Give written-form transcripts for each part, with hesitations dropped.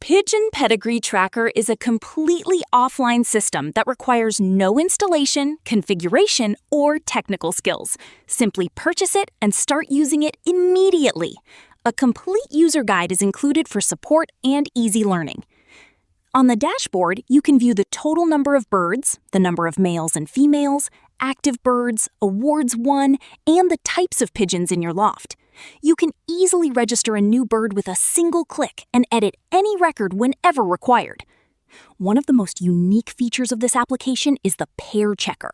Pigeon Pedigree Tracker is a completely offline system that requires no installation, configuration, or technical skills. Simply purchase it and start using it immediately. A complete user guide is included for support and easy learning. On the dashboard, you can view the total number of birds, the number of males and females, active birds, awards won, and the types of pigeons in your loft. You can easily register a new bird with a single click and edit any record whenever required. One of the most unique features of this application is the pair checker.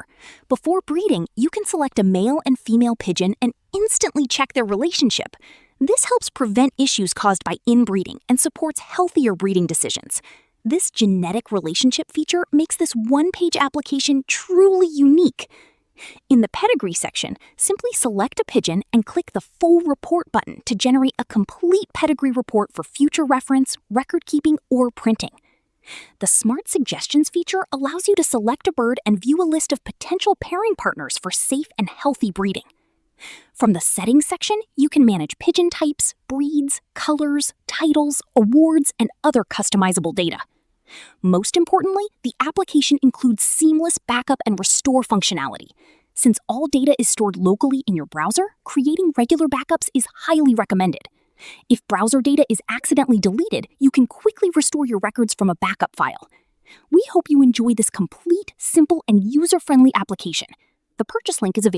Before breeding, you can select a male and female pigeon and instantly check their relationship. This helps prevent issues caused by inbreeding and supports healthier breeding decisions. This genetic relationship feature makes this one-page application truly unique. In the pedigree section, simply select a pigeon and click the Full Report button to generate a complete pedigree report for future reference, record keeping, or printing. The Smart Suggestions feature allows you to select a bird and view a list of potential pairing partners for safe and healthy breeding. From the Settings section, you can manage pigeon types, breeds, colors, titles, awards, and other customizable data. Most importantly, the application includes seamless backup and restore functionality. Since all data is stored locally in your browser, creating regular backups is highly recommended. If browser data is accidentally deleted, you can quickly restore your records from a backup file. We hope you enjoy this complete, simple, and user-friendly application. The purchase link is available